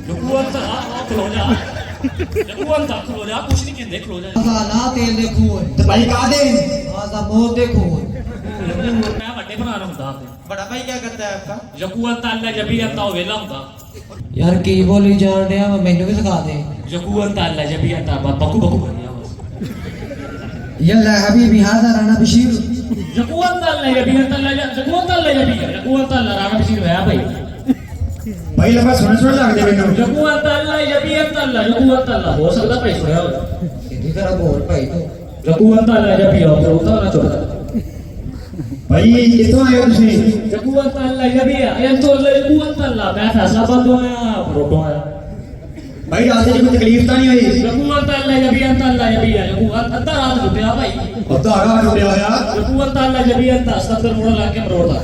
जकूअंता खलो जा जकूअंता खलो जा कुछ नहीं कहंदे खलो जा ना तेल दे खून ਤੇ ਭਾਈ ਕਾਦੇ आजा मौत दे खून मैं बड़े बना रहा हूं बड़ा भाई क्या करता है आपका जकूअंता अल्लाह जबी अंता वेला हुंदा यार की बोली जान रहा मैनू भी सिखा दे जकूअंता अल्लाह जबी अंता बकू बकू करिया बस यल्ला हबीबी हाजा राना बशीर जकूअंता अल्लाह जबी अंता जकूअंता अल्लाह जबी जकूअंता अल्लाह राणा बशीर है भाई भाई लगा सुन लगदे मैनू जकूअंता अल्लाह जबी अंता जकूअंता अल्लाह हो सकदा भाई सुनया हो इदी तरह बोल भाई तो जकूअंता अल्लाह जबी हो तो उतना ना छोड़ भाई कितों आए हो तुसी जकूअंता अल्लाह जबी है तो जकूअंता अल्लाह मैं फैसला बंद होया रोटो आया भाई रात की कोई तकलीफ तो नहीं हुई जकूअंता अल्लाह जबी है जकूअंता अद्धा रात लुटिया भाई अद्धा रात लुटिया होया जकूअंता अल्लाह जबी है सत्तर मोड़ ला के मरोड़ा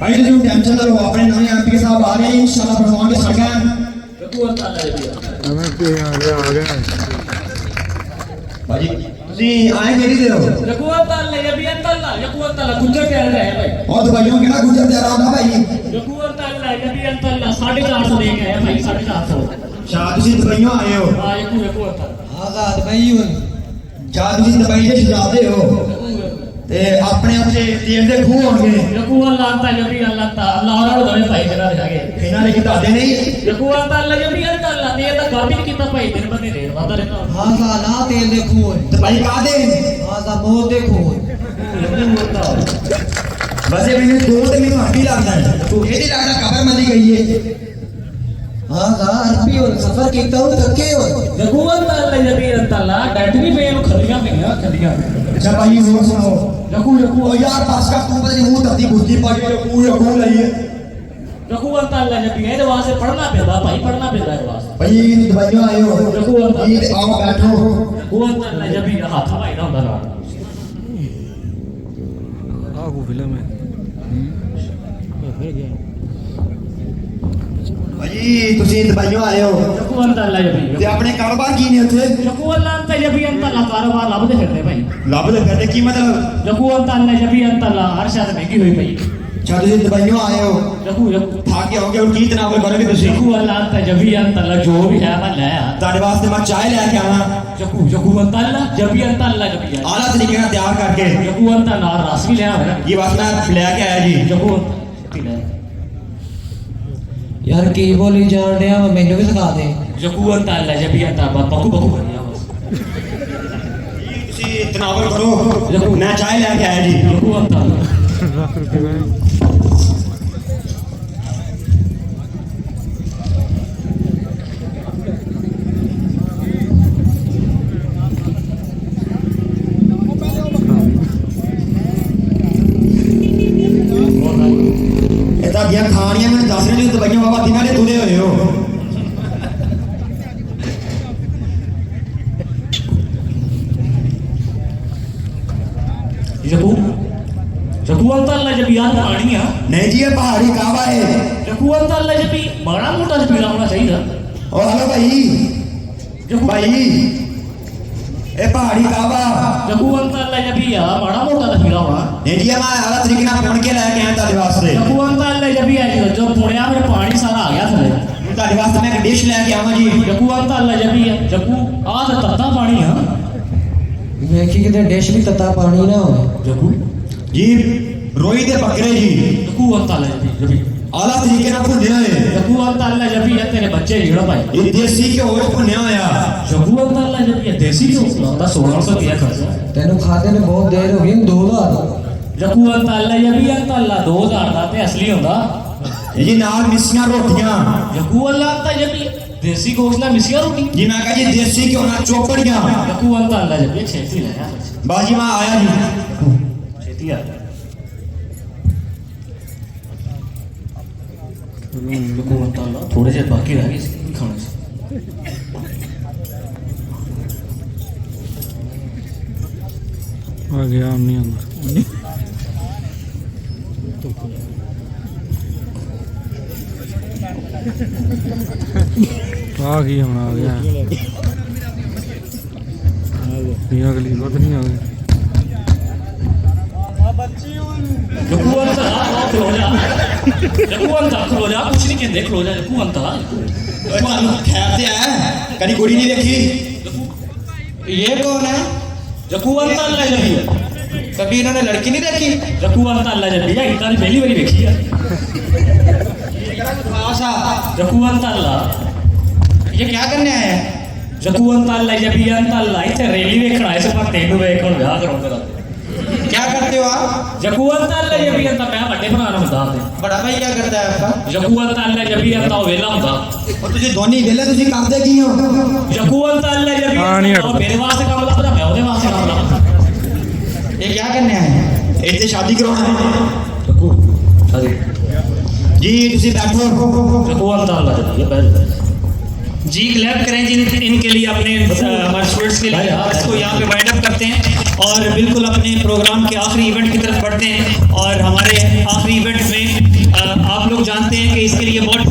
भाई तुम टेंशन ना लो अपने नए एमपी के साहब आ रहे हैं इंशाल्लाह बनवाएंगे सड़कें जकूअंता अल्लाह जबी आ गया भाई तुसी आए मेरी दे हो जकूअंता अल्लाह जबी है जकूअंता अल्लाह गुजर के रहे हैं भाई और तो भाइयों के ना गुजर दे रहा था भाई जकूअंता अल्लाह जबी है 450 दे के आए भाई 450 शाह तुसी दुबईयों आए हो हां जकूअंता आजाद भाई हुन शाह तुसी दुबई से शहजादे हो ते अपने आप से तेल दे खूह होंगे जकूअंता जबी अल्लाह और दे भाई जरा जाके इन्हां ने किता दे नहीं जकूअंता अल्लाह जबी है अल्लाह ने तो काम ही कीता भाई दिन बने रेट वादा रहता आजा ना तेल दे खून ते भाई कादे आजा मौत दे खून वैसे मैंने दो ते मैंने हड्डी लगदा है तू ये नहीं लगदा कब्र मंदी गई है आजा अरबी और सफर कीता हूं थके हो जकूअंता अल्लाह जबी अल्लाह डट भी पे खलियां पिया खलियां अच्छा भाई और सुनो जकू जकू ओ यार पास का तू पता नहीं मुंह धरती बुद्धि पा के यकू लई है जकूअंता अल्लाह जबी है वास्ते पढ़ना पेदा भाई पढ़ना पेदा है वास्ते भाई दुबईयों आए हो जकूअंता ईद आओ बैठो जकूअंता अल्लाह जबी हाथ भाई ना होंदा रात आगू फिल्म है भाई तुसी दुबईयों आए हो जकूअंता अल्लाह जबी ते अपने कारोबार की ने उत्थे जकूअंता जबी अल्लाह कारोबार लभदे फिरदे भाई लभदे फिरदे की मतलब जकूअंता अल्लाह जबी अल्लाह हर शायद महंगी हुई भाई अच्छा तुसी दुबईयों आए हो जकू जकू थक गए होगे और की तनावल करोगे तुसी जकूअंता जबी अल्लाह जो भी है मैं ले आ तारे वास्ते मैं चाय लेके आवा जकूअंता अल्लाह जबी अल्लाह जबी आला तरीके से तैयार करके जकूअंता नाल रस भी ले आवे ये बस मैं लेके आया जी जकूअंता यार की बोली जान रहा मैनू भी सिखा दे जकूअंता अल्लाह जबी बकू बकू करिया बस तुसी तनावल करो मैं चाय लेके आया जी जकूअंता लाख रुपए का ये खानियां मैं दस रही दवाइयां बाबा तिना ने तुले हुए हो जकूअंता अल्लाह जबी यार पहाड़ियां नहीं जी ये पहाड़ी काबा है जकूअंता अल्लाह जबी बड़ा मोटा स्पीड होना चाहिए और हेलो भाई भाई ए पहाड़ी काबा जकूअंता अल्लाह जबी यार बड़ा मोटा स्पीड होना नहीं जी मैं अलग तरीके ना फोन के लेके आया तारे वास्ते जकूअंता अल्लाह जबी है जो पुणिया में पानी सारा आ गया थले तारे वास्ते मैं एक डिश लेके आवा जी जकूअंता अल्लाह जबी है जकू आ तो तत्ता पानी है मैं कि किते डिश भी तत्ता पानी ना हो जकू जी रोई दे बकरे जी जकूअंता अल्लाह जबी आला तरीके ना भुन्ने होए जकूअंता अल्लाह जबी है तेरे बच्चे जीड़ा भाई ये देसी घ्यो भुन्ने होया जकूअंता अल्लाह जबी है देसी घ्यो लाता 1600 रुपया खर्चा तेनू खाते ने बहुत देर हो गई 2000 जकूअंता अल्लाह जबी अल्लाह 2000 दा ते असली होंदा जी नाल मिसियां रोटियां जकूअंता जबी देसी गोश्त ना मिसिया रोटी जी मैं कहा जी देसी घ्यो ना चोपड़ियां जकूअंता अल्लाह जबी छेती ले बाजी मैं आया जी छेती आ जकूअंता अल्लाह थोड़े से बाकी रह गए खाने से आ गया नहीं अंदर आ गई हम आ गया ये अगली बात नहीं आ गई जकू अंता खलो जा जकू अंता खलो जा कुछ नहीं कहते खलो जा जकू अंता ਓਏ ਤੁਹਾਨੂੰ ਖੈਰ ਤੇ ਹੈ ਕਦੀ ਕੁੜੀ ਨਹੀਂ ਦੇਖੀ ये कौन है जकू अंता अल्लाह जबी कभी इन्होंने लड़की नहीं देखी जकू अंता अल्लाह जबी है इतना पहली बारी देखी है आशा जकू अंता अल्लाह ये क्या करने आए हैं जकू अंता अल्लाह जबी अंता अल्लाह इथे रैली वेखण आए से पर तेनू वेखण ब्याह कराउंगा क्या करते हो आप जकू अंता अल्लाह जबी अंता मैं ਵੱਡੇ ਭਰਾ ਨੂੰ ਦੱਸ ਦੇ बड़ा भाई क्या करता है आपका जकू अंता अल्लाह जबी अंता ਉਹ ਵੇਲਾ ਹੁੰਦਾ ਉਹ ਤੁਸੀਂ ਦੋਨੀ ਵੇਲੇ ਤੁਸੀਂ ਕਰਦੇ ਕੀ ਹੋ जकू अंता अल्लाह जबी ਹਾਂ, ਨਹੀਂ अंता ਉਹ ਮੇਰੇ ਵਾਸਤੇ ਕੰਮ ਲੱਭਦਾ ਮੈਂ ਉਹਦੇ ਵਾਸਤੇ ਕੰਮ ਲੱਭਦਾ ये क्या करने आए हैं ਇੱਥੇ ਸ਼ਾਦੀ ਕਰਾਉਣਾ ਹੈ जकू शादी ਜੀ ਤੁਸੀਂ ਬੈਠੋ जकू अंता अल्लाह जबी बैठ जी क्लैप करें जी इनके लिए अपने हमारे स्टूडेंट्स के लिए इसको यहाँ पे वाइंड अप करते हैं और बिल्कुल अपने प्रोग्राम के आखिरी इवेंट की तरफ बढ़ते हैं और हमारे आखिरी इवेंट में आप लोग जानते हैं कि इसके लिए बहुत